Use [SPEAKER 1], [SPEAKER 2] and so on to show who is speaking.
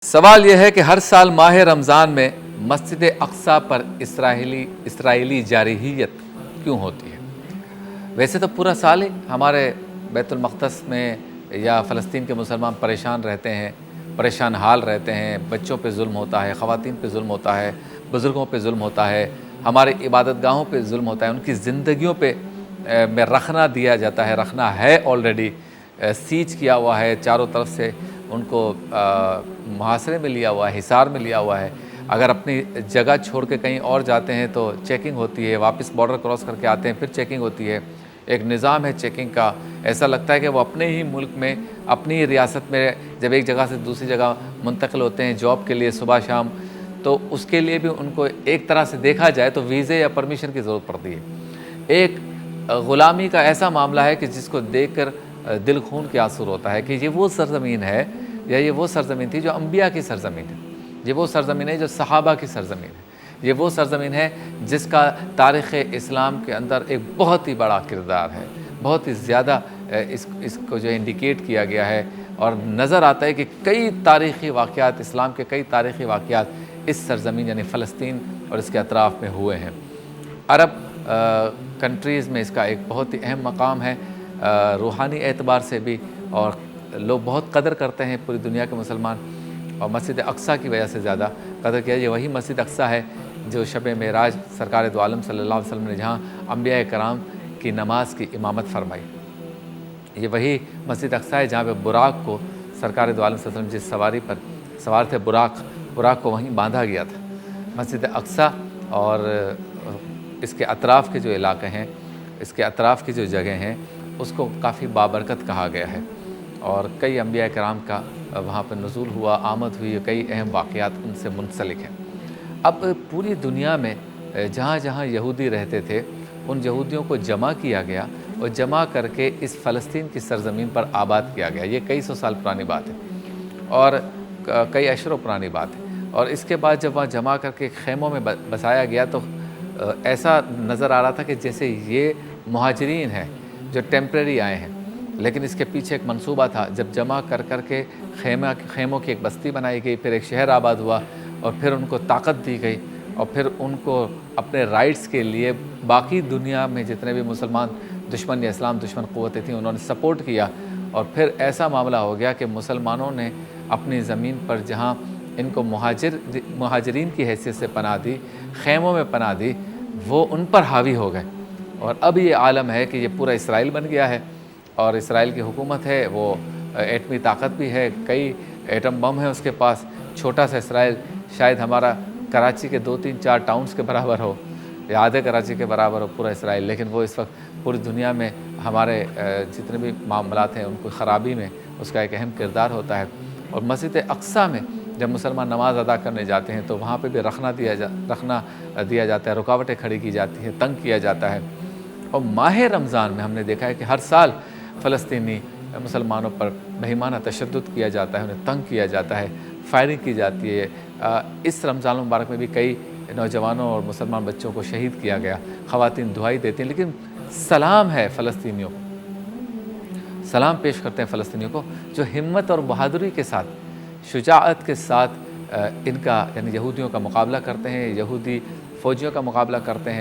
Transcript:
[SPEAKER 1] سوال یہ ہے کہ ہر سال ماہ رمضان میں مسجد اقصی پر اسرائیلی جارحیت کیوں ہوتی ہے؟ ویسے تو پورا سال ہی ہمارے بیت المقدس میں یا فلسطین کے مسلمان پریشان رہتے ہیں، پریشان حال رہتے ہیں، بچوں پہ ظلم ہوتا ہے، خواتین پہ ظلم ہوتا ہے، بزرگوں پہ ظلم ہوتا ہے، ہمارے عبادت گاہوں پہ ظلم ہوتا ہے، ان کی زندگیوں پہ میں رخنا دیا جاتا ہے، رخنا ہے آلریڈی سیج کیا ہوا ہے، چاروں طرف سے ان کو محاصرے میں لیا ہوا ہے، حصار میں لیا ہوا ہے۔ اگر اپنی جگہ چھوڑ کے کہیں اور جاتے ہیں تو چیکنگ ہوتی ہے، واپس بارڈر کراس کر کے آتے ہیں پھر چیکنگ ہوتی ہے، ایک نظام ہے چیکنگ کا۔ ایسا لگتا ہے کہ وہ اپنے ہی ملک میں، اپنی ہی ریاست میں جب ایک جگہ سے دوسری جگہ منتقل ہوتے ہیں جاب کے لیے صبح شام، تو اس کے لیے بھی ان کو ایک طرح سے دیکھا جائے تو ویزے یا پرمیشن کی ضرورت پڑتی ہے۔ ایک غلامی کا ایسا معاملہ ہے کہ جس کو دیکھ کر دل خون کے آنسو ہوتا ہے کہ یہ وہ سرزمین ہے، یا یہ وہ سرزمین تھی جو انبیاء کی سرزمین ہے، یہ وہ سرزمین ہے جو صحابہ کی سرزمین ہے، یہ وہ سرزمین ہے جس کا تاریخ اسلام کے اندر ایک بہت ہی بڑا کردار ہے، بہت ہی زیادہ اس کو جو انڈیکیٹ کیا گیا ہے، اور نظر آتا ہے کہ کئی تاریخی واقعات، اسلام کے کئی تاریخی واقعات اس سرزمین یعنی فلسطین اور اس کے اطراف میں ہوئے ہیں۔ عرب کنٹریز میں اس کا ایک بہت ہی اہم مقام ہے، روحانی اعتبار سے بھی، اور لوگ بہت قدر کرتے ہیں پوری دنیا کے مسلمان، اور مسجد اقصی کی وجہ سے زیادہ قدر کیا۔ یہ وہی مسجد اقصی ہے جو شب معراج سرکار دو عالم صلی اللہ علیہ وسلم نے جہاں انبیاء کرام کی نماز کی امامت فرمائی، یہ وہی مسجد اقصی ہے جہاں پہ براق کو سرکار دو عالم صلی اللہ علیہ وسلم جس سواری پر سوار تھے، براق کو وہیں باندھا گیا تھا۔ مسجد اقصی اور اس کے اطراف کے جو علاقے ہیں، اس کے اطراف کی جو جگہ ہیں، اس کو کافی بابرکت کہا گیا ہے، اور کئی انبیاء کرام کا وہاں پر نزول ہوا، آمد ہوئی، کئی اہم واقعات ان سے منسلک ہیں۔ اب پوری دنیا میں جہاں جہاں یہودی رہتے تھے ان یہودیوں کو جمع کیا گیا، اور جمع کر کے اس فلسطین کی سرزمین پر آباد کیا گیا۔ یہ کئی سو سال پرانی بات ہے، اور کئی اشروں پرانی بات ہے۔ اور اس کے بعد جب وہاں جمع کر کے خیموں میں بسایا گیا تو ایسا نظر آ رہا تھا کہ جیسے یہ مہاجرین ہیں جو ٹیمپریری آئے ہیں، لیکن اس کے پیچھے ایک منصوبہ تھا۔ جب جمع کر کے خیموں کی ایک بستی بنائی گئی، پھر ایک شہر آباد ہوا، اور پھر ان کو طاقت دی گئی، اور پھر ان کو اپنے رائٹس کے لیے باقی دنیا میں جتنے بھی مسلمان دشمن یا اسلام دشمن قوتیں تھیں انہوں نے سپورٹ کیا، اور پھر ایسا معاملہ ہو گیا کہ مسلمانوں نے اپنی زمین پر جہاں ان کو مہاجرین کی حیثیت سے پناہ دی، خیموں میں پناہ دی، وہ ان پر حاوی ہو گئے، اور اب یہ عالم ہے کہ یہ پورا اسرائیل بن گیا ہے، اور اسرائیل کی حکومت ہے، وہ ایٹمی طاقت بھی ہے، کئی ایٹم بم ہیں اس کے پاس۔ چھوٹا سا اسرائیل شاید ہمارا کراچی کے 2-3-4 ٹاؤنز کے برابر ہو، یا آدھے کراچی کے برابر ہو پورا اسرائیل، لیکن وہ اس وقت پوری دنیا میں ہمارے جتنے بھی معاملات ہیں ان کو خرابی میں اس کا ایک اہم کردار ہوتا ہے۔ اور مسجد اقصی میں جب مسلمان نماز ادا کرنے جاتے ہیں تو وہاں پہ بھی رخنا دیا جاتا ہے، رکاوٹیں کھڑی کی جاتی ہیں، تنگ کیا جاتا ہے۔ اور ماہ رمضان میں ہم نے دیکھا ہے کہ ہر سال فلسطینی مسلمانوں پر مہیمانہ تشدد کیا جاتا ہے، انہیں تنگ کیا جاتا ہے، فائرنگ کی جاتی ہے۔ اس رمضان المبارک میں بھی کئی نوجوانوں اور مسلمان بچوں کو شہید کیا گیا، خواتین دعائی دیتی ہیں، لیکن سلام ہے فلسطینیوں کو، سلام پیش کرتے ہیں فلسطینیوں کو جو ہمت اور بہادری کے ساتھ، شجاعت کے ساتھ ان کا یعنی یہودیوں کا مقابلہ کرتے ہیں، یہودی فوجیوں کا مقابلہ کرتے ہیں،